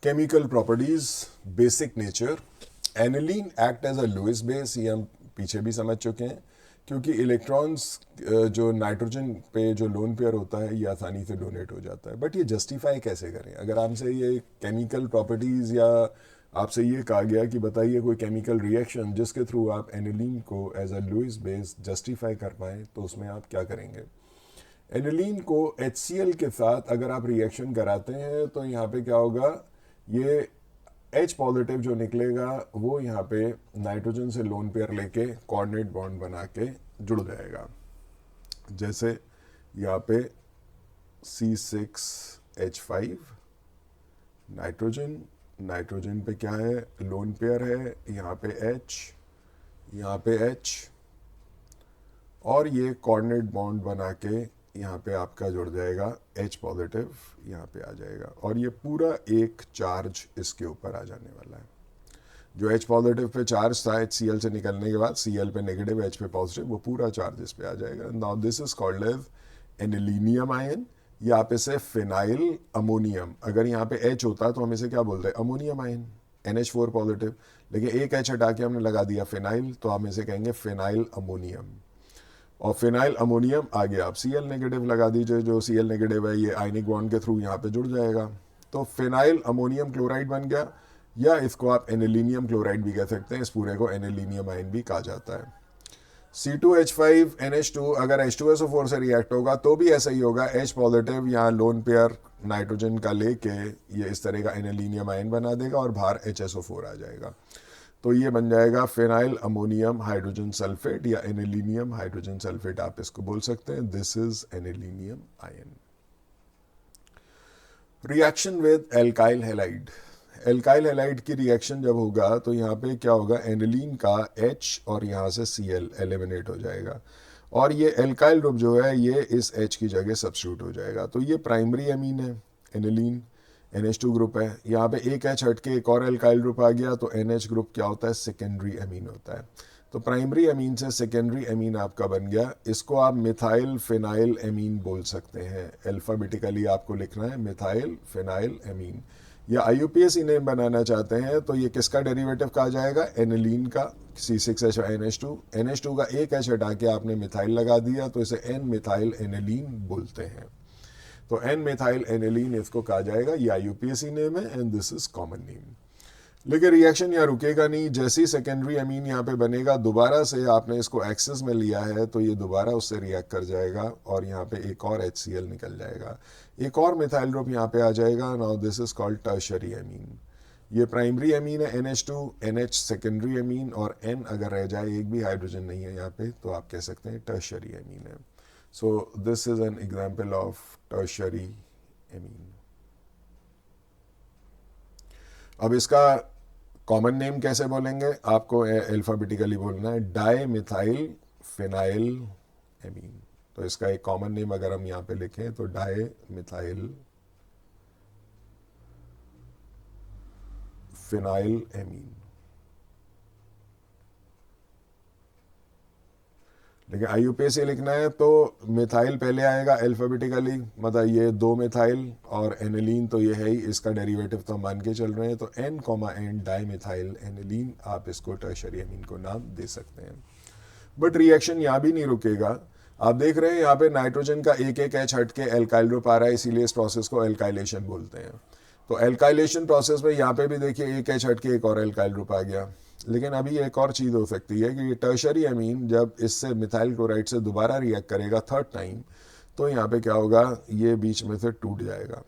Chemical properties, basic nature. Aniline act as a Lewis base, ये हम पीछे भी समझ चुके हैं, क्योंकि इलेक्ट्रॉन्स जो नाइट्रोजन पे जो लोन पेयर होता है ये आसानी से डोनेट हो जाता है। बट ये जस्टिफाई कैसे करें? अगर आपसे ये केमिकल प्रॉपर्टीज या आपसे ये कहा गया कि बताइए कोई केमिकल रिएक्शन जिसके थ्रू आप एनिलीन को as a Lewis base justify कर पाएँ, तो उसमें आप क्या करेंगे? एनिलीन को HCl के साथ अगर आप रिएक्शन कराते हैं तो यहाँ पे क्या होगा, ये H पॉजिटिव जो निकलेगा वो यहाँ पे नाइट्रोजन से लोन पेयर लेके कोऑर्डिनेट बॉन्ड बना के जुड़ जाएगा। जैसे यहाँ पे C6H5 नाइट्रोजन, नाइट्रोजन पे क्या है, लोन पेयर है, यहाँ पे H, यहाँ पे H, और ये कोऑर्डिनेट बॉन्ड बना के यहाँ पे आपका जुड़ जाएगा H पॉजिटिव, यहाँ पे आ जाएगा, और ये पूरा एक चार्ज इसके ऊपर आ जाने वाला है। जो H पॉजिटिव पे चार्ज था HCl से निकलने के बाद, Cl पे नेगेटिव, H पे पॉजिटिव, वो पूरा चार्ज इस पे आ जाएगा। Now this is called as anilinium ion, या आप इसे फिनाइल अमोनियम, अगर यहाँ पे H होता तो हम इसे क्या बोलते हैं, अमोनियम आयन, NH4 पॉजिटिव, लेकिन एक H हटा के हमने लगा दिया फिनाइल, तो हम इसे कहेंगे फिनाइल अमोनियम। और फिनाइल अमोनियम आगे आप Cl नेगेटिव लगा दीजिए, जो Cl नेगेटिव है ये आयनिक बॉन्ड के थ्रू यहाँ पे जुड़ जाएगा, तो फिनाइल अमोनियम क्लोराइड बन गया, या इसको आप एनिलीनियम क्लोराइड भी कह सकते हैं, इस पूरे को एनिलीनियम आयन भी कहा जाता है। C2H5NH2 अगर H2SO4 से रिएक्ट होगा तो भी ऐसा ही होगा, H पॉजिटिव यहाँ लोन पेयर नाइट्रोजन का लेके ये इस तरह का एनिलीनियम आयन बना देगा और बाहर HSO4 आ जाएगा, तो ये बन जाएगा फिनाइल अमोनियम हाइड्रोजन सल्फेट, या एनिलीनियम हाइड्रोजन सल्फेट आप इसको बोल सकते हैं। This is anilinium ion. Reaction with alkyl halide, alkyl halide की रिएक्शन जब होगा तो यहाँ पे क्या होगा, एनिलीन का H और यहाँ से Cl एलिमिनेट हो जाएगा, और ये एल्काइल ग्रुप जो है ये इस H की जगह सब्स्टिट्यूट हो जाएगा, तो ये प्राइमरी अमीन है एनिलीन, NH2 ग्रुप है, यहाँ पे एक H हट के एक और एल्काइल ग्रुप आ गया, तो NH ग्रुप क्या होता है, सेकेंडरी अमीन होता है। तो प्राइमरी अमीन से सेकेंडरी अमीन आपका बन गया, इसको आप मिथाइल फिनाइल अमीन बोल सकते हैं। अल्फाबेटिकली आपको लिखना है मिथाइल फिनाइल अमीन, या IUPAC नेम बनाना चाहते हैं तो ये किसका डेरिवेटिव कहा जाएगा, एनिलीन का, C6H NH2 का एक H हटा के आपने मिथाइल लगा दिया, तो इसे N मिथाइल एनिलीन बोलते हैं, तो N मिथाइल एनिलीन इसको कहा जाएगा, ये IUPAC नेम है and this is common name. लेकिन रिएक्शन यहाँ रुकेगा नहीं, जैसे ही सेकेंडरी अमीन यहाँ पे बनेगा, दोबारा से आपने इसको एक्सेस में लिया है तो ये दोबारा उससे रिएक्ट कर जाएगा और यहाँ पे एक और HCl निकल जाएगा, एक और मिथाइल ग्रुप यहाँ पे आ जाएगा। Now this is called tertiary अमीन। ये प्राइमरी अमीन है NH2, NH सेकेंडरी अमीन, और N अगर रह जाए, एक भी हाइड्रोजन नहीं है यहाँ पे, तो आप कह सकते हैं टर्शरी अमीन है। So this is an example of tertiary अमीन। अब इसका कॉमन नेम कैसे बोलेंगे, आपको अल्फाबेटिकली बोलना है, डाई मिथाइल फिनाइल एमीन। तो इसका एक कॉमन नेम अगर हम यहाँ पे लिखें तो डाई मिथाइल फिनाइल एमीन। लेकिन IUPAC लिखना है तो मिथाइल पहले आएगा अल्फाबेटिकली, मतलब ये दो मिथाइल और एनिलीन तो ये है ही, इसका डेरिवेटिव तो मान के चल रहे हैं, तो N, डाई मिथाइल एनिलीन, आप इसको टर्शरी अमीन को नाम दे सकते हैं। बट रिएक्शन यहाँ भी नहीं रुकेगा, आप देख रहे हैं यहाँ पे नाइट्रोजन का एक एक H हट के एल्काइल ग्रुप आ रहा है, इसीलिए इस प्रोसेस को एल्काइलेशन बोलते हैं। तो एल्काइलेशन प्रोसेस में यहाँ पे भी देखिए एक H हट के एक और एल्काइल ग्रुप आ गया। लेकिन अभी एक और चीज़ हो सकती है कि टर्शरी अमीन जब इससे मिथाइल क्लोराइड से दोबारा रिएक्ट करेगा थर्ड टाइम, तो यहाँ पे क्या होगा, ये बीच में से टूट जाएगा,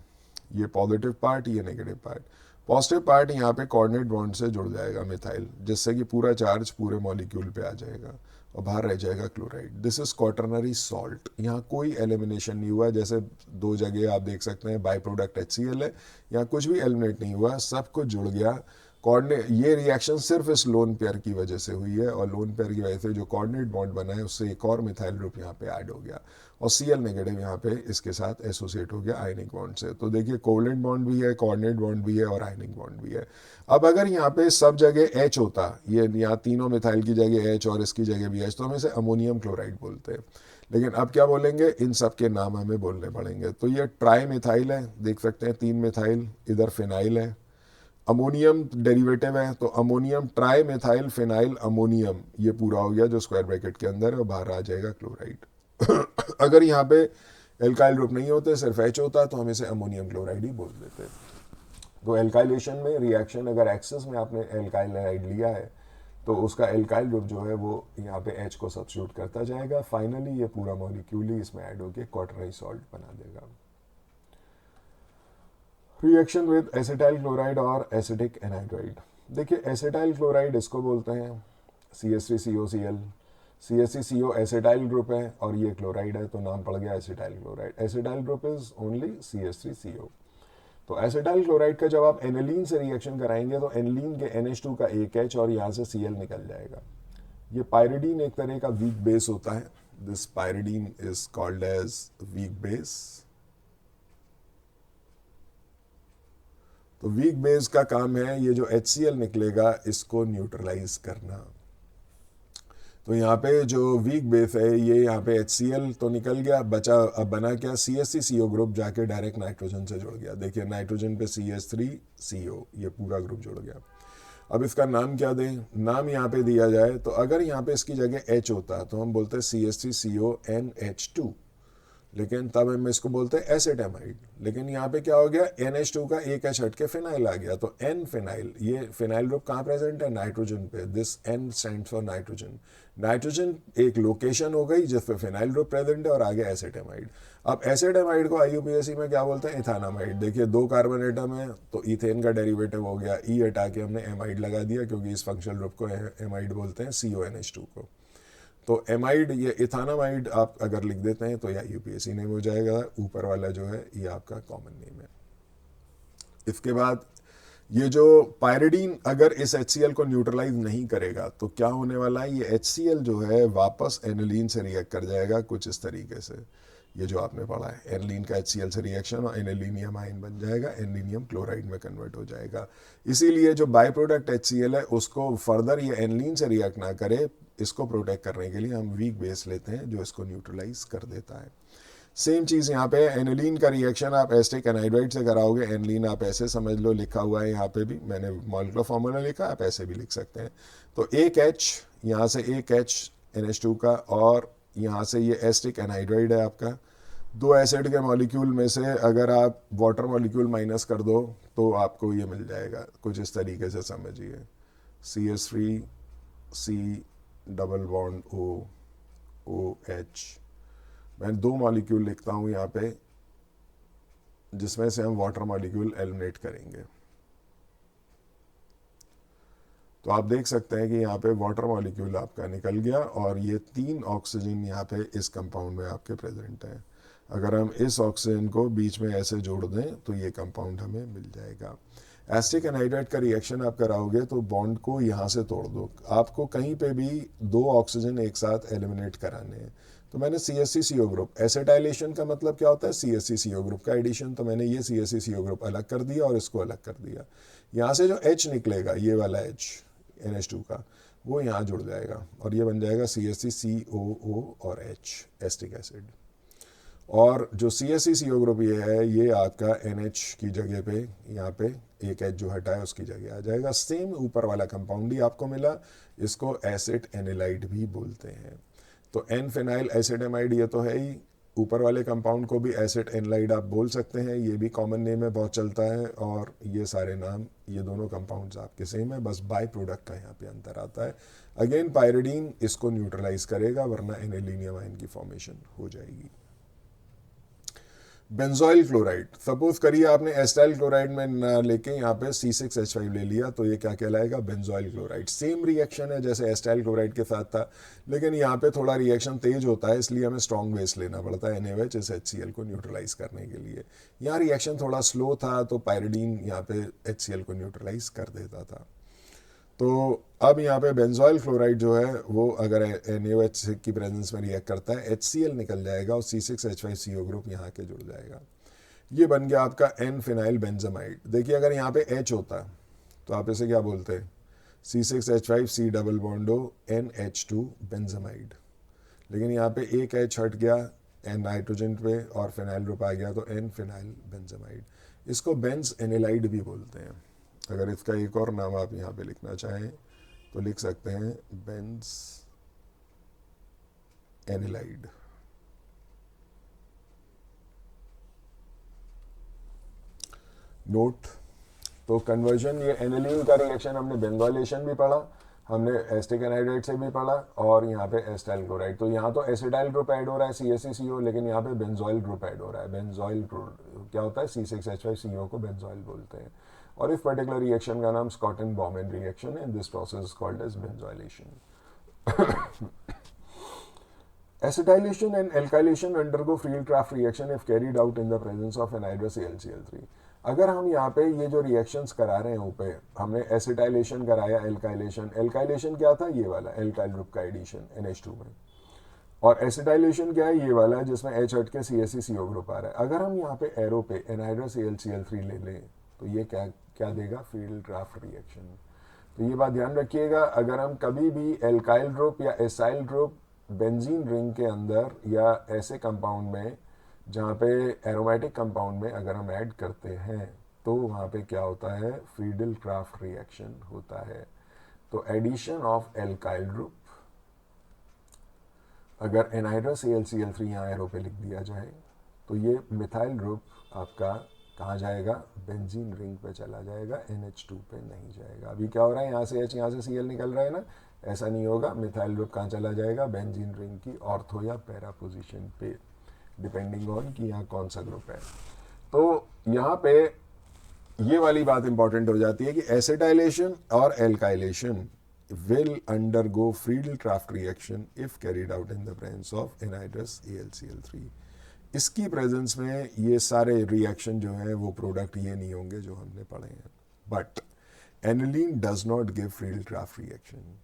ये पॉजिटिव पार्ट, ये नेगेटिव पार्ट। पॉजिटिव पार्ट यहाँ पे कोऑर्डिनेट बॉन्ड से जुड़ जाएगा मिथाइल, जिससे कि पूरा चार्ज पूरे मॉलिक्यूल पे आ जाएगा और बाहर रह जाएगा chloride. This is quaternary salt, यहाँ कोई एलिमिनेशन नहीं हुआ, जैसे दो जगह आप देख सकते हैं बाई प्रोडक्ट HCl है, यहाँ कुछ भी एलिमिनेट नहीं हुआ, सब कुछ जुड़ गया। कोऑर्डिनेट, ये रिएक्शन सिर्फ इस लोन पेयर की वजह से हुई है, और लोन पेयर की वजह से जो कोऑर्डिनेट बॉन्ड बना है उससे एक और मिथाइल ग्रुप यहाँ पे ऐड हो गया, और Cl नेगेटिव यहाँ पे इसके साथ एसोसिएट हो गया आयनिक बॉन्ड से। तो देखिए कोवलेंट बॉन्ड भी है, कोऑर्डिनेट बॉन्ड भी है, और आयनिक बॉन्ड भी है। अब अगर यहाँ पे सब जगह H होता, ये यहाँ तीनों मिथाइल की जगह H और इसकी जगह भी H, तो हम इसे अमोनियम क्लोराइड बोलते हैं। लेकिन अब क्या बोलेंगे, इन सब के नाम हमें बोलने पड़ेंगे। तो ये ट्राई मिथाइल है, देख सकते हैं 3 मिथाइल, इधर फिनाइल है, अमोनियम डेरिवेटिव है, तो ammonium tri methyl phenyl ammonium, ये पूरा हो गया जो स्क्वायर ब्रैकेट के अंदर है, और बाहर आ जाएगा क्लोराइड। अगर यहाँ पे एल्काइल ग्रुप नहीं होते, सिर्फ एच होता, तो हम इसे अमोनियम क्लोराइड ही बोल देते। तो एल्काइलेशन में रिएक्शन अगर एक्सेस में आपने एल्काइल हाइड लिया है तो उसका एल्काइल ग्रुप जो है वो यहाँ पे H को सब्स्टिट्यूट करता जाएगा, फाइनली ये पूरा मॉलिक्यूल ही इसमें ऐड होकर क्वार्टरनाइज सॉल्ट बना देगा। रिएक्शन विद एसिटाइल क्लोराइड और एसिटिक एनहाइड्राइड। देखिए एसिटाइल क्लोराइड इसको बोलते हैं CH3COCl, CH3CO एसिटाइल ग्रुप है और ये क्लोराइड है, तो नाम पड़ गया acetyl chloride. Acetyl group is only CH3CO। तो एसिटाइल क्लोराइड का जब आप एनिलीन से रिएक्शन कराएंगे तो एनिलीन के NH2 का एक H और यहाँ से Cl निकल जाएगा। ये पायरिडीन एक तरह का वीक बेस होता है। This pyridine is called as weak base. तो वीक बेस का काम है ये जो HCl निकलेगा इसको न्यूट्रलाइज करना। तो यहाँ पे जो वीक बेस है ये यहाँ पे HCl तो निकल गया, बचा अब बना क्या, CH3CO ग्रुप जाके डायरेक्ट नाइट्रोजन से जुड़ गया। देखिए नाइट्रोजन पे CH3CO, ये पूरा ग्रुप जुड़ गया। अब इसका नाम क्या दें, नाम यहाँ पे दिया जाए तो अगर यहाँ पे इसकी जगह H होता तो हम बोलते CH3CONH2, लेकिन तब हम इसको बोलते हैं एसिटामाइड। लेकिन यहाँ पे क्या हो गया, NH2 का एक H हट के फिनाइल आ गया, तो N फिनाइल, ये फिनाइल ग्रुप कहाँ प्रेजेंट है, नाइट्रोजन पे। This N stands for nitrogen. Nitrogen एक लोकेशन हो गई जिस पे फिनाइल ग्रुप प्रेजेंट है और आगे एसिटामाइड। अब एसिटामाइड को IUPAC में क्या बोलते हैं, इथानामाइड। देखिए 2 कार्बन एटम है तो इथेन का डेरिवेटिव हो गया, ई हटा के हमने एमाइड लगा दिया क्योंकि इस फंक्शनल ग्रुप को एमाइड बोलते हैं, CONH2 को। तो एमाइड, ये इथानामाइड आप अगर लिख देते हैं तो यह UPAC नेम हो जाएगा। ऊपर वाला जो है ये आपका कॉमन नेम है। इसके बाद ये जो पायरिडीन अगर इस HCl को न्यूट्रलाइज नहीं करेगा तो क्या होने वाला है, ये HCl जो है वापस एनिलीन से रिएक्ट कर जाएगा कुछ इस तरीके से। ये जो आपने पढ़ा है एनिलीन का HCl से रिएक्शन और एनिलीनियम आयन बन जाएगा, एनिलीनियम क्लोराइड में कन्वर्ट हो जाएगा। इसीलिए जो बाय प्रोडक्ट HCl है उसको फर्दर ये एनिलीन से रिएक्ट ना करे, इसको प्रोटेक्ट करने के लिए हम वीक बेस लेते हैं जो इसको न्यूट्रलाइज कर देता है। सेम चीज़ यहाँ पे एनिलीन का रिएक्शन आप एसिटिक एनहाइड्राइड से कराओगे। एनिलीन आप ऐसे समझ लो, लिखा हुआ है यहाँ पे भी, मैंने मॉलिक्यूलर फार्मूला लिखा, आप ऐसे भी लिख सकते हैं। तो एक H, यहाँ से एक H NH2 का, और यहाँ से ये एसिटिक एनहाइड्राइड है आपका। 2 एसिड के मॉलिक्यूल में से अगर आप वाटर मॉलिक्यूल माइनस कर दो तो आपको ये मिल जाएगा कुछ इस तरीके से, समझिए CH3C डबल बॉन्ड OH। मैं 2 मॉलिक्यूल लिखता हूँ यहाँ पे जिसमें से हम वाटर मॉलिक्यूल एलिमिनेट करेंगे। तो आप देख सकते हैं कि यहाँ पे वाटर मॉलिक्यूल आपका निकल गया और ये 3 ऑक्सीजन यहाँ पे इस कंपाउंड में आपके प्रेजेंट हैं। अगर हम इस ऑक्सीजन को बीच में ऐसे जोड़ दें तो ये कंपाउंड हमें मिल जाएगा। एसिटिक एनहाइड्राइड का रिएक्शन आप कराओगे तो बॉन्ड को यहाँ से तोड़ दो, आपको कहीं पे भी 2 ऑक्सीजन एक साथ एलिमिनेट कराने हैं। तो मैंने CH3CO ग्रुप, एसिटाइलेशन का मतलब क्या होता है, CH3CO ग्रुप का एडिशन, तो मैंने ये CH3CO ग्रुप अलग कर दिया और इसको अलग कर दिया। यहाँ से जो H निकलेगा, ये वाला H NH2 का, वो यहाँ जुड़ जाएगा और ये बन जाएगा CH3COO और H एसिटिक एसिड। और जो CH3CO ग्रुप ये है, ये आपका NH की जगह पे यहाँ पे एक H जो हटा है उसकी जगह आ जाएगा। सेम ऊपर वाला कंपाउंड ही आपको मिला, इसको एसिड एनिलाइड भी बोलते हैं। तो N फिनाइल एसिटामाइड ये तो है ही, ऊपर वाले कंपाउंड को भी एसिड एनिलाइड आप बोल सकते हैं, ये भी कॉमन नेम है, बहुत चलता है। और ये सारे नाम, ये दोनों कंपाउंड्स आपके सेम है, बस बाय प्रोडक्ट का यहाँ पे अंतर आता है। अगेन पायरिडीन इसको न्यूट्रलाइज करेगा वरना एनिलीनियम आयन की फॉर्मेशन हो जाएगी। बेंजोइल क्लोराइड, सपोज करिए आपने एस्टाइल क्लोराइड में ना लेके यहाँ पे C6H5 ले लिया तो ये क्या कहलाएगा, बेंजोइल क्लोराइड। सेम रिएक्शन है जैसे एस्टाइल क्लोराइड के साथ था, लेकिन यहाँ पे थोड़ा रिएक्शन तेज होता है, इसलिए हमें स्ट्रॉन्ग बेस लेना पड़ता है NaOH इस HCl को न्यूट्रलाइज करने के लिए। यहाँ रिएक्शन थोड़ा स्लो था तो पायरिडीन यहाँ पे HCl को न्यूट्रलाइज कर देता था। तो अब यहाँ पे बेंजोइल क्लोराइड जो है वो अगर NaOH की प्रेजेंस में रिएक्ट करता है, HCl निकल जाएगा और C6H5CO ग्रुप यहाँ के जुड़ जाएगा। ये बन गया आपका N फिनाइल बेंजामाइड। देखिए अगर यहाँ पे H होता तो आप इसे क्या बोलते हैं, C6H5C double bond NH2 benzamide. लेकिन यहाँ पे एक H हट गया N नाइट्रोजन पे और फिनाइल ग्रुप आ गया तो N फिनाइल बेंजामाइड। इसको बेंज एनिलाइड भी बोलते हैं। अगर इसका एक और नाम आप यहाँ पे लिखना चाहें तो लिख सकते हैं बेंज एनिलाइड। नोट, तो कन्वर्जन, ये एनिलीन का रिएक्शन हमने बेंजोइलेशन भी पढ़ा, हमने एस्टिक एनहाइड्राइड से भी पढ़ा, और यहाँ पे एसिटाइल क्लोराइड। तो यहाँ तो एसिटाइल ग्रुप ऐड हो रहा है CaCO, लेकिन यहाँ पे बेंजोइल ग्रुप ऐड हो रहा है। बेंजोइल क्या होता है, C6H5CO को बेंजोइल बोलते हैं। और इस पर्टिकुलर रिएक्शन का नाम स्कॉटन बॉमेन रिएक्शन है। This process is called as benzoylation. Acetylation and alkylation undergo Friedel-Crafts reaction if carried out in the presence of anhydrous AlCl3। अगर हम यहाँ पे ये जो रिएक्शंस करा रहे हैं ऊपर, हमने एसिटाइलेशन कराया, एल्काइलेशन। एल्काइलेशन क्या था, ये वाला एल्काइल ग्रुप का एडिशन NH2 में, और एसिटाइलेशन क्या है, ये वाला जिसमें H हट के CaCO ग्रुप आ रहा है। अगर हम यहाँ पे एरो पे एनहाइड्रस AlCl3 ले लें तो ये क्या क्या देगा, फ्रीडल-क्राफ्ट रिएक्शन। तो ये बात ध्यान रखिएगा, अगर हम कभी भी एल्काइल ग्रुप या एसाइल ग्रुप बेंजीन रिंग के अंदर या ऐसे कंपाउंड में जहाँ पे एरोमेटिक कंपाउंड में अगर हम ऐड करते हैं तो वहाँ पे क्या होता है, फ्रीडल-क्राफ्ट रिएक्शन होता है। तो एडिशन ऑफ एल्काइल ग्रुप, अगर एनहाइड्रस AlCl3 यहाँ एरो पे लिख दिया जाए तो ये मिथाइल ग्रुप आपका कहाँ जाएगा, बेंजीन रिंग पे चला जाएगा, NH2 पे नहीं जाएगा। अभी क्या हो रहा है, यहाँ से H यहाँ से Cl निकल रहा है ना, ऐसा नहीं होगा। मिथाइल ग्रुप कहाँ चला जाएगा, बेंजीन रिंग की ऑर्थो या पैरा पोजीशन पे, डिपेंडिंग ऑन कि यहाँ कौन सा ग्रुप है। तो यहाँ पे ये वाली बात इंपॉर्टेंट हो जाती है कि एसिटाइलेशन और alkylation will undergo Friedel-Crafts reaction if carried out in the presence of anhydrous AlCl3। इसकी प्रेजेंस में ये सारे रिएक्शन जो हैं वो प्रोडक्ट ये नहीं होंगे जो हमने पढ़े हैं। But aniline does not give Friedel-Crafts reaction.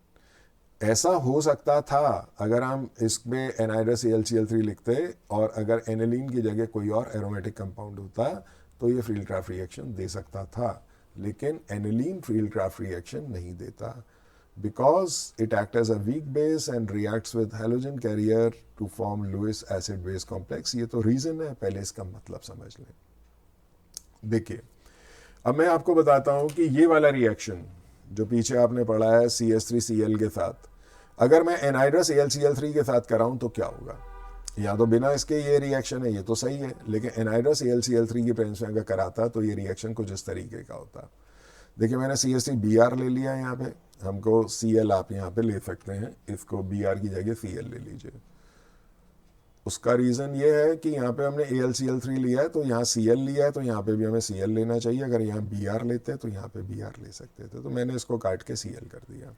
ऐसा हो सकता था अगर हम इसमें एनहाइड्रस AlCl3 लिखते और अगर एनिलीन की जगह कोई और एरोमेटिक कंपाउंड होता तो ये फ्रीडल-क्राफ्ट रिएक्शन दे सकता था, लेकिन एनिलीन फ्रीडल-क्राफ्ट रिएक्शन नहीं देता because it acts as a weak base and reacts with halogen carrier to form Lewis acid base complex। ये तो रीजन है, पहले इसका मतलब समझ लें। देखिए, अब मैं आपको बताता हूं कि ये वाला रिएक्शन जो पीछे आपने पढ़ा है CH3Cl के साथ, अगर मैं एनहाइड्रस AlCl3 के साथ कराऊं तो क्या होगा। या तो बिना इसके ये रिएक्शन है, ये तो सही है, लेकिन एनहाइड्रस AlCl3 की प्रेजेंस में अगर कराता तो ये रिएक्शन कुछ इस तरीके का होता। देखिए, मैंने CH3Br ले लिया, यहाँ पे हमको Cl आप यहाँ पे ले सकते हैं, इसको Br की जगह Cl ले लीजिए। उसका रीज़न ये है कि यहाँ पे हमने AlCl3 लिया है तो यहाँ Cl लिया है, तो यहाँ पे भी हमें Cl लेना चाहिए। अगर यहाँ Br लेते तो यहाँ पे Br ले सकते थे, तो मैंने इसको काट के Cl कर दिया।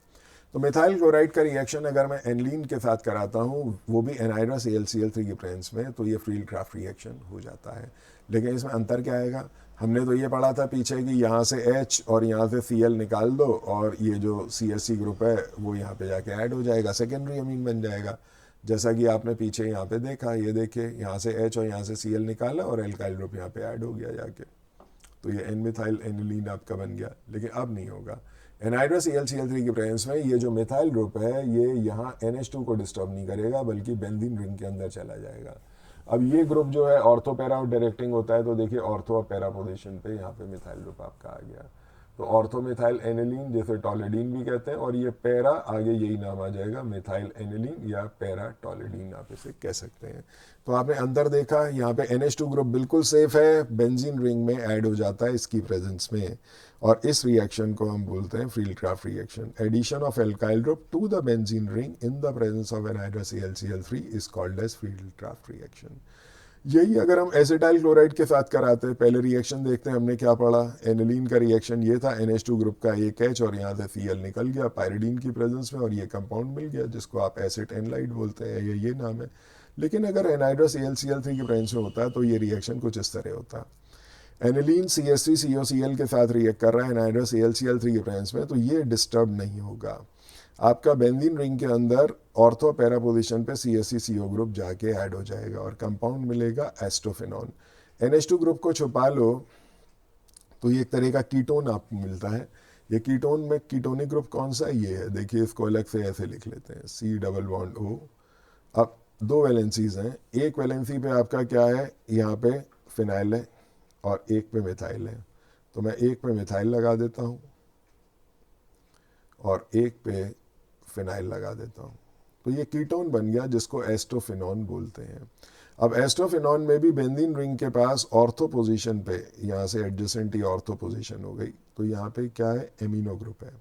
तो मिथाइल क्लोराइड का रिएक्शन अगर मैं एनिलीन के साथ कराता हूँ, वो भी एनहाइड्रस AlCl3 की प्रेजेंस में, तो ये फ्रीडल-क्राफ्ट रिएक्शन हो जाता है। लेकिन इसमें अंतर क्या आएगा, हमने तो ये पढ़ा था पीछे कि यहाँ से H और यहाँ से Cl निकाल दो और ये जो CSC ग्रुप है वो यहाँ पे जाके ऐड हो जाएगा, सेकेंडरी अमीन बन जाएगा। जैसा कि आपने पीछे यहाँ पे देखा, ये देखिए यहाँ से H और यहाँ से Cl निकाला और एल्काइल ग्रुप यहाँ पे ऐड हो गया जाके, तो ये एन मिथाइल एनिलीन आपका बन गया। लेकिन अब नहीं होगा, एनहाइड्रस AlCl3 की प्रेजेंस में ये जो मिथाइल ग्रुप है ये यहाँ NH2 को डिस्टर्ब नहीं करेगा, बल्कि बेंजीन रिंग के अंदर चला जाएगा। अब ये ग्रुप जो है ऑर्थो पैरा डायरेक्टिंग होता है, तो देखिए ऑर्थो और पैरा पोजीशन पे यहाँ पे मिथाइल ग्रुप आपका आ गया। तो ऑर्थो मिथाइल एनिलीन, जैसे टॉलिडीन भी कहते हैं, और ये पैरा आगे यही नाम आ जाएगा, मिथाइल एनिलीन या पैरा टॉलिडीन आप इसे कह सकते हैं। तो आपने अंदर देखा, यहाँ पे NH2 ग्रुप बिल्कुल सेफ है, बेंजीन रिंग में ऐड हो जाता है इसकी प्रेजेंस में, और इस रिएक्शन को हम बोलते हैं Friedel Crafts reaction. Addition of alkyl group to the benzene ring in the presence of anhydrous AlCl3 is called as Friedel Crafts reaction. यही अगर हम एसिटाइल क्लोराइड के साथ कराते हैं, पहले रिएक्शन देखते हैं हमने क्या पढ़ा। एनिलीन का रिएक्शन ये था, NH2 ग्रुप का एक H और यहाँ से Cl निकल गया पायरिडीन की प्रेजेंस में, और ये कंपाउंड मिल गया जिसको आप एसिड एनलाइड बोलते हैं, ये नाम है। लेकिन अगर एनहाइड्रस AlCl3 की प्रेजेंस में होता है तो ये रिएक्शन कुछ इस तरह होता। एनिलीन CH3COCl के साथ रिएक्ट कर रहा है एनहाइड्रस AlCl3 की प्रेजेंस में, तो ये डिस्टर्ब नहीं होगा। आपका बेंजीन रिंग के अंदर ऑर्थो पैरा पोजीशन पे CH3CO ग्रुप जाके ऐड हो जाएगा और कंपाउंड मिलेगा एस्टोफेनॉन। NH2 ग्रुप को छुपा लो तो ये एक तरह का कीटोन आपको मिलता है। ये कीटोन में कीटोनिक ग्रुप कौन सा, ये है, देखिए इसको अलग से ऐसे लिख लेते हैं, C+O। अब दो वैलेंसीज हैं, एक वैलेंसी पे आपका क्या है, यहाँ पे फिनाइल है और एक पे मिथाइल है। तो मैं एक पे मिथाइल लगा देता हूँ और एक पे फिनाइल लगा देता हूँ, तो ये कीटोन बन गया जिसको एस्टोफिनॉन बोलते हैं। अब एस्टोफिनॉन में भी बेंजीन रिंग के पास ऑर्थो पोजीशन पे, यहाँ से एडजेसेंट ही ऑर्थो पोजीशन हो गई, तो यहाँ पे क्या है, एमिनो ग्रुप है,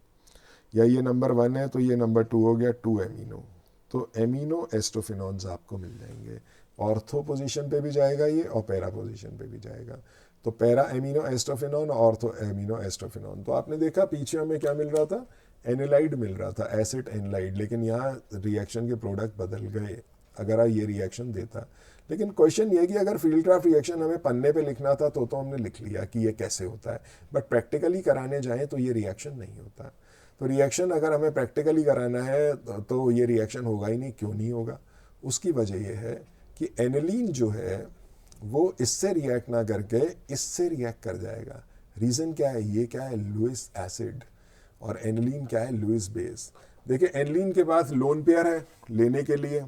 या ये नंबर 1 है तो ये नंबर 2 हो गया, 2 एमिनो, तो एमिनो एस्टोफिनॉन्स आपको मिल जाएंगे। ऑर्थो पोजीशन पे भी जाएगा ये और पैरा पोजीशन पे भी जाएगा, तो पैरा एमिनो एस्टोफिनॉन, ऑर्थो एमिनो एस्टोफिनॉन। तो आपने देखा पीछे हमें क्या मिल रहा था, एनिलाइड मिल रहा था, एसिड एनिलाइड, लेकिन यहाँ रिएक्शन के प्रोडक्ट बदल गए अगर ये रिएक्शन देता। लेकिन क्वेश्चन ये कि अगर फील्ड क्राफ्ट रिएक्शन हमें पन्ने पे लिखना था तो हमने लिख लिया कि ये कैसे होता है, बट प्रैक्टिकली कराने जाएं तो ये रिएक्शन नहीं होता। तो रिएक्शन अगर हमें प्रैक्टिकली कराना है तो ये रिएक्शन होगा ही नहीं। क्यों नहीं होगा? उसकी वजह यह है कि एनिलीन जो है वो इससे रिएक्ट ना करके इससे रिएक्ट कर जाएगा। रीज़न क्या है? ये क्या है, लुइस एसिड, और एनिलीन क्या है, लुइस बेस। देखिए एनिलीन के पास लोन पेयर है लेने के लिए,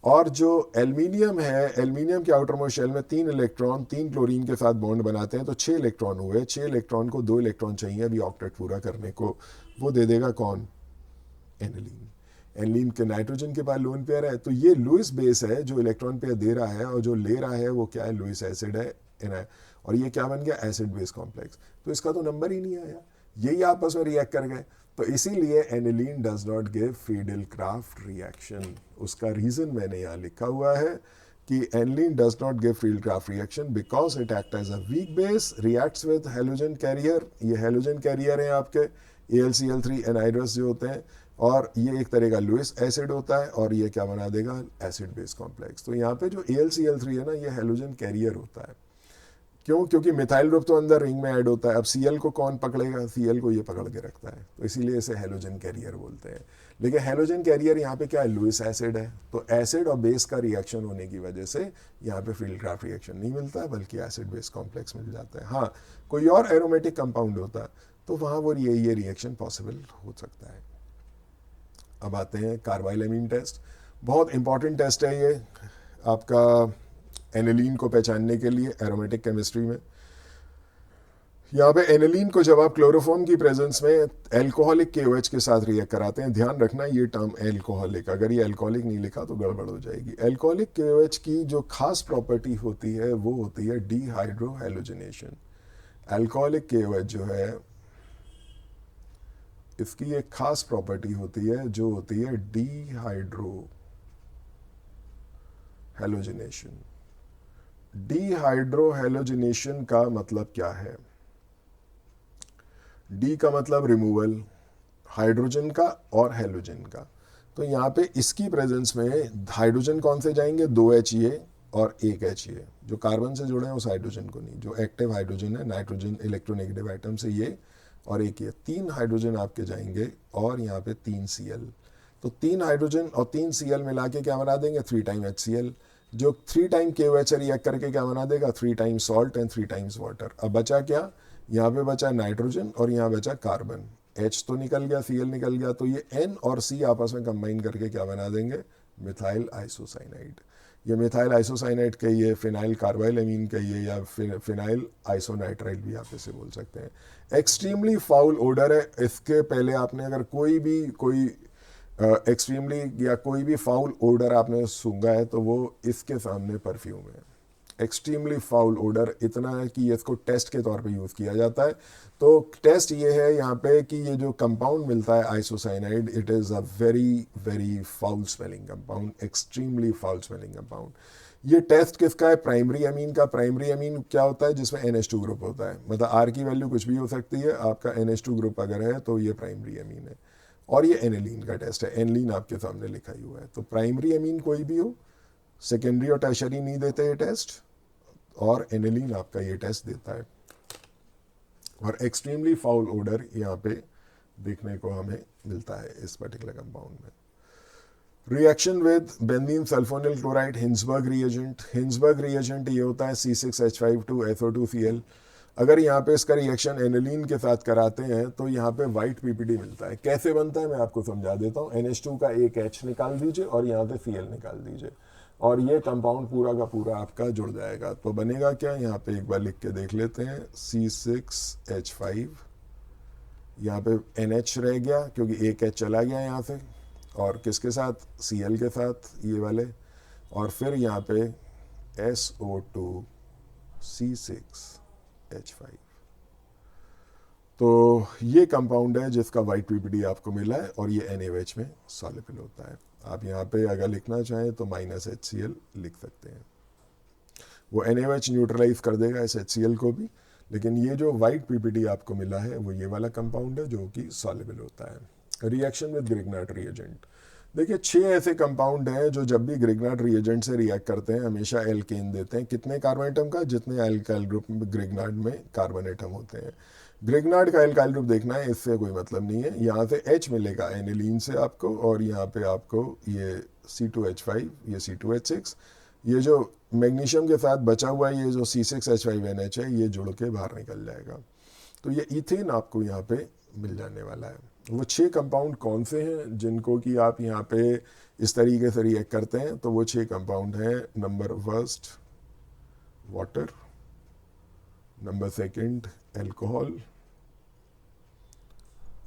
और जो एल्युमिनियम है, एल्युमिनियम के आउटर मोस्ट शेल में 3 इलेक्ट्रॉन 3 क्लोरीन के साथ बॉन्ड बनाते हैं, तो 6 इलेक्ट्रॉन हुए। 6 इलेक्ट्रॉन को 2 इलेक्ट्रॉन चाहिए अभी ऑक्टेट पूरा करने को, वो दे देगा कौन, एनिलीन। एनिलीन के नाइट्रोजन के पास लोन पेयर है, तो ये लुइस बेस है जो इलेक्ट्रॉन पेयर दे रहा है, और जो ले रहा है वो क्या है, लुइस एसिड है, और ये क्या बन गया, एसिड बेस कॉम्प्लेक्स। तो इसका तो नंबर ही नहीं आया, यही आपस में रिएक्ट कर गए। तो इसीलिए aniline does not give Friedel Crafts reaction. उसका रीजन मैंने यहाँ लिखा हुआ है कि aniline does not give Friedel Crafts reaction because it act as a weak base, reacts with halogen carrier. ये हेलोजन कैरियर है आपके AlCl3 एनहाइड्रस जो होते हैं, और ये एक तरह का लुइस एसिड होता है, और ये क्या बना देगा, एसिड बेस कॉम्प्लेक्स। तो यहाँ पे जो AlCl3 है ना, ये हेलोजन कैरियर होता है। क्यों? क्योंकि मिथाइल ग्रुप तो अंदर रिंग में ऐड होता है। अब Cl को कौन पकड़ेगा, Cl को ये पकड़ के रखता है, तो इसीलिए इसे हेलोजन कैरियर बोलते हैं। लेकिन हेलोजन कैरियर यहाँ पे क्या है, लुइस एसिड है। तो एसिड और बेस का रिएक्शन होने की वजह से यहाँ पे फील्ड क्राफ्ट रिएक्शन नहीं मिलता है, बल्कि एसिड बेस कॉम्प्लेक्स मिल जाता है। हाँ, कोई और एरोमेटिक कंपाउंड होता तो वहाँ वो ये रिएक्शन पॉसिबल हो सकता है। अब आते हैं कार्बाइलएमीन टेस्ट। बहुत इंपॉर्टेंट टेस्ट है ये आपका एनिलीन को पहचानने के लिए एरोमेटिक केमिस्ट्री में। यहाँ पे एनिलीन को जब आप क्लोरोफॉर्म की प्रेजेंस में एल्कोहलिक KOH के साथ रिएक्ट कराते हैं, ध्यान रखना ये टर्म एल्कोहलिक, अगर ये एल्कोहलिक नहीं लिखा तो गड़बड़ हो जाएगी। एल्कोहलिक KOH की जो खास प्रॉपर्टी होती है वो होती है डीहाइड्रोहेलोजिनेशन। एल्कोहलिक KOH जो है इसकी एक खास प्रॉपर्टी होती है जो होती है डीहाइड्रोहेलोजिनेशन। डीहाइड्रोहेलोजिनेशन का मतलब क्या है? डी का मतलब रिमूवल हाइड्रोजन का और हेलोजन का। तो यहाँ पे इसकी प्रेजेंस में हाइड्रोजन कौन से जाएंगे, 2 HA और 1 HA। जो कार्बन से जुड़े हैं उस हाइड्रोजन को नहीं, जो एक्टिव हाइड्रोजन है, नाइट्रोजन इलेक्ट्रोनेगेटिव आइटम से ये और एक ये 3 हाइड्रोजन आपके जाएंगे, और यहाँ पे 3 Cl। तो 3 हाइड्रोजन और 3 Cl मिला के क्या बना देंगे, 3 टाइम HCl, जो 3 टाइम KOH रिएक्ट करके क्या बना देगा, 3 time salt and 3 times water. अब बचा क्या, यहाँ पे बचा नाइट्रोजन और यहाँ बचा कार्बन। H तो निकल गया, Cl निकल गया, तो ये N और C आपस में कंबाइन करके क्या बना देंगे, मिथाइल आइसोसाइनाइड। ये मिथाइल आइसोसाइनाइड कहिए, फिनाइल कार्बाइलएमीन कहिए, या फिनाइल आइसोनाइट्राइल भी आप इसे बोल सकते हैं। एक्सट्रीमली फाउल ओडर है। इसके पहले आपने अगर कोई एक्सट्रीमली या कोई भी फाउल ओडर आपने सूंघा है तो वो इसके सामने परफ्यूम है। एक्सट्रीमली फाउल ओडर इतना है कि इसको टेस्ट के तौर पे यूज़ किया जाता है। तो टेस्ट ये है यहाँ पे कि ये जो कंपाउंड मिलता है isocyanide, it is a very very foul smelling compound, extremely foul smelling compound. ये टेस्ट किसका है, प्राइमरी अमीन का। प्राइमरी अमीन क्या होता है, जिसमें NH2 ग्रुप होता है, मतलब R की वैल्यू कुछ भी हो सकती है, आपका NH2 ग्रुप अगर है तो ये प्राइमरी अमीन है। और ये एनिलीन का टेस्ट है, एनिलीन आपके सामने लिखा ही हुआ है। तो प्राइमरी अमीन कोई भी हो, सेकेंडरी और टर्शरी नहीं देते ये टेस्ट, और एनिलीन आपका ये टेस्ट देता है। और एक्सट्रीमली फाउल ओडर यहाँ पे देखने को हमें मिलता है इस पर्टिकुलर कंपाउंड में। Reaction with benzene sulphonyl chloride, Hinsberg reagent. Hinsberg reagent ये होता है C6H5 2SO2Cl। अगर यहाँ पे इसका रिएक्शन एनिलीन के साथ कराते हैं तो यहाँ पे वाइट PPD मिलता है। कैसे बनता है मैं आपको समझा देता हूँ। NH2 का एक H निकाल दीजिए और यहाँ पे Cl निकाल दीजिए। और ये कंपाउंड पूरा का पूरा आपका जुड़ जाएगा। तो बनेगा क्या, यहाँ पे एक बार लिख के देख लेते हैं, C6H5, यहाँ पे NH रह गया क्योंकि एक H चला गया यहाँ से, और किसके साथ, Cl के साथ, ये वाले, और फिर यहाँ पे SO2C6H5। तो ये कंपाउंड है जिसका वाइट पीपीडी आपको मिला है, और ये NaOH में सॉल्युबल होता है। आप यहाँ पे अगर लिखना चाहें तो -HCl लिख सकते हैं, वो NaOH न्यूट्रलाइज कर देगा इस HCl को भी, लेकिन ये जो वाइट पीपीडी आपको मिला है वो ये वाला कंपाउंड है जो कि सॉल्युबल होता है। रिएक्शन विद ग्रिग्नार्ड रिएजेंट, देखिए 6 ऐसे कंपाउंड हैं जो जब भी ग्रिग्नार्ड रिएजेंट से रिएक्ट करते हैं हमेशा एल्केन देते हैं। कितने कार्बन एटम का, जितने अल्काइल ग्रुप में ग्रिग्नार्ड में कार्बन एटम होते हैं। ग्रिग्नार्ड का अल्काइल ग्रुप देखना है, इससे कोई मतलब नहीं है। यहाँ से H मिलेगा एनिलीन से आपको, और यहाँ पे आपको ये C2H5, ये C2H6, ये जो मैग्नीशियम के साथ बचा हुआ ये जो C6H5NH है, ये जुड़ के बाहर निकल जाएगा। तो ये इथेन आपको यहाँ पे मिल जाने वाला है। वो 6 कंपाउंड कौन से हैं जिनको कि आप यहाँ पे इस तरीके से रिएक्ट करते हैं, तो वो 6 कंपाउंड हैं। Number first water, number second alcohol,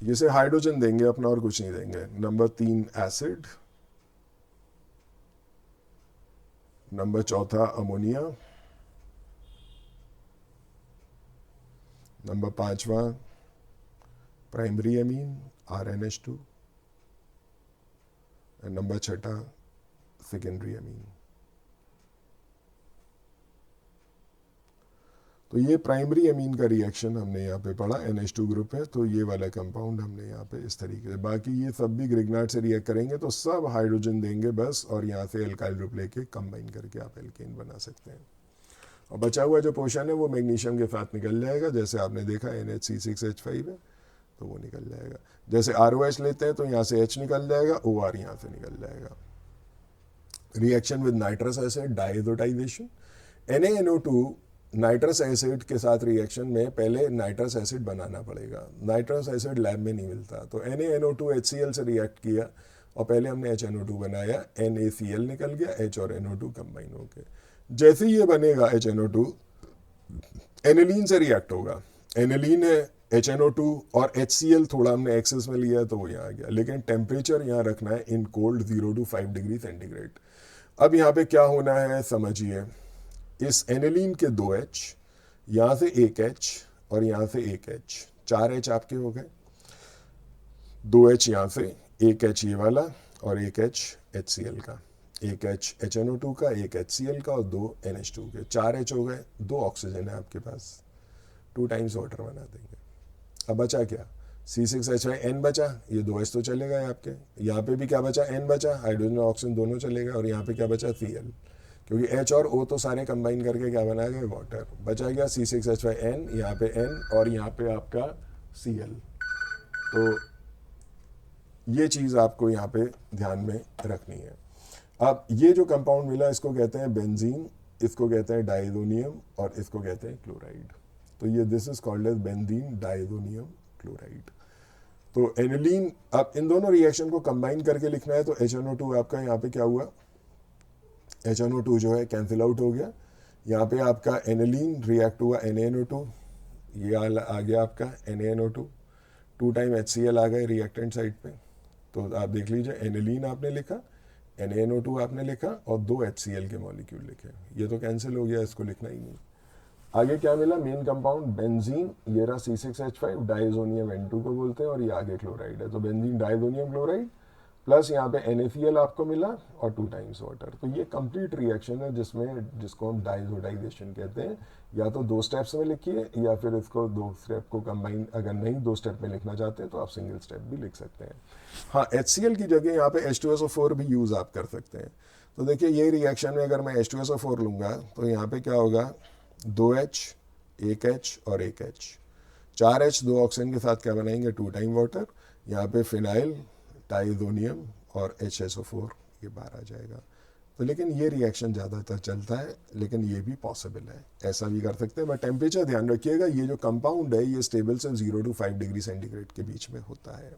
ये से हाइड्रोजन देंगे अपना और कुछ नहीं देंगे। Number 3 acid, number 4 ammonia, number 5 primary amine RNH2, और नंबर 6 सेकेंडरी अमीन। तो ये प्राइमरी अमीन का रिएक्शन हमने यहाँ पे पढ़ा, NH2 ग्रुप है, तो ये वाला कंपाउंड हमने यहाँ पे इस तरीके से। बाकी ये सब भी ग्रिग्नार्ड से रिएक्ट करेंगे तो सब हाइड्रोजन देंगे बस, और यहाँ से एल्काइल ग्रुप लेके कंबाइन करके आप एल्केन बना सकते हैं। और बचा हुआ जो पोर्शन है वो मैग्नीशियम के साथ निकल जाएगा, जैसे आपने देखा NHC6H5 है तो वो निकल जाएगा। जैसे ROH लेते हैं तो यहाँ से H निकल जाएगा, OR यहाँ से निकल जाएगा। Reaction with nitrous acid, diazotisation. NaNO2 nitrous acid के साथ रिएक्शन में पहले नाइट्रस एसिड बनाना पड़ेगा। नाइट्रस एसिड लैब में नहीं मिलता, तो NaNO2 HCl से रिएक्ट किया और पहले हमने HNO2 बनाया, NaCl निकल गया, H और NO2 कंबाइन हो गए। जैसे ये बनेगा HNO2, एनिलीन से रिएक्ट होगा। एनिलीन है HNO2 और HCl थोड़ा हमने एक्सेस में लिया तो वो यहाँ आ गया, लेकिन टेम्परेचर यहाँ रखना है in cold 0 to 5 degree centigrade. अब यहाँ पे क्या होना है समझिए, इस एनिलीन के 2 H, यहाँ से 1 H और यहाँ से 1 H, 4 H आपके हो गए। 2 H यहाँ से, 1 H ये वाला और 1 H HCl का, 1 H HNO2 का, 1 HCl का और 2 NH2 के, 4 H हो गए। 2 ऑक्सीजन है आपके पास, 2 टाइम्स वाटर बना देंगे। अब बचा क्या, C6H5N बचा, ये 2 H तो चलेगा आपके। यहाँ पे भी क्या बचा, N बचा, हाइड्रोजन और ऑक्सीजन दोनों चलेगा। और यहाँ पे क्या बचा, Cl, क्योंकि H और O तो सारे कंबाइन करके क्या बना गए, वाटर। बचा गया C6H5N, यहाँ पे N और यहाँ पे आपका Cl। तो ये चीज़ आपको यहाँ पे ध्यान में रखनी है। अब ये जो कंपाउंड मिला इसको कहते हैं बेंजीन, इसको कहते हैं डाइजोनियम और इसको कहते हैं क्लोराइड। तो ये this is called as benzene diazonium chloride. तो एनिलीन, अब इन दोनों रिएक्शन को कंबाइन करके लिखना है तो HNO2 आपका यहाँ पे क्या हुआ, HNO2 जो है कैंसिल आउट हो गया। यहाँ पे आपका एनिलीन रिएक्ट हुआ NaNO2, ये आ गया आपका NaNO2, 2 टाइम HCl आ गए रिएक्टेंट साइड पे। तो आप देख लीजिए, एनिलीन आपने लिखा, NaNO2 आपने लिखा और 2 HCl के मॉलिक्यूल लिखे। ये तो कैंसिल हो गया, इसको लिखना ही नहीं। आगे क्या मिला, मेन कंपाउंड बेंजीन, ये रहा C6H5, डाइजोनियम N2 को बोलते हैं, और ये आगे क्लोराइड है। तो बेंजीन डाइजोनियम क्लोराइड प्लस यहाँ पे NaCl आपको मिला और 2 टाइम्स वाटर। तो ये कंप्लीट रिएक्शन है जिसको हम डाइजोटाइजेशन कहते हैं। या तो 2 स्टेप्स में लिखिए या फिर इसको 2 स्टेप को कंबाइन, अगर नहीं 2 स्टेप में लिखना चाहते हैं तो आप सिंगल स्टेप भी लिख सकते हैं। हाँ, HCl की जगह यहाँ पे H2SO4 भी यूज़ आप कर सकते हैं। तो देखिए ये रिएक्शन में अगर मैं H2SO4 लूँगा तो यहाँ पे क्या होगा, 2 H, 1 H और 1 H, 4 H 2 ऑक्सीजन के साथ क्या बनाएंगे, 2 टाइम वाटर। यहाँ पे फिनाइल, डाइजोनियम और HSO4 ये बाहर आ जाएगा। तो लेकिन ये रिएक्शन ज़्यादातर चलता है, लेकिन ये भी पॉसिबल है, ऐसा भी कर सकते हैं। बट टेम्परेचर ध्यान रखिएगा, ये जो कंपाउंड है ये स्टेबल से 0 to 5 डिग्री सेंटीग्रेड के बीच में होता है।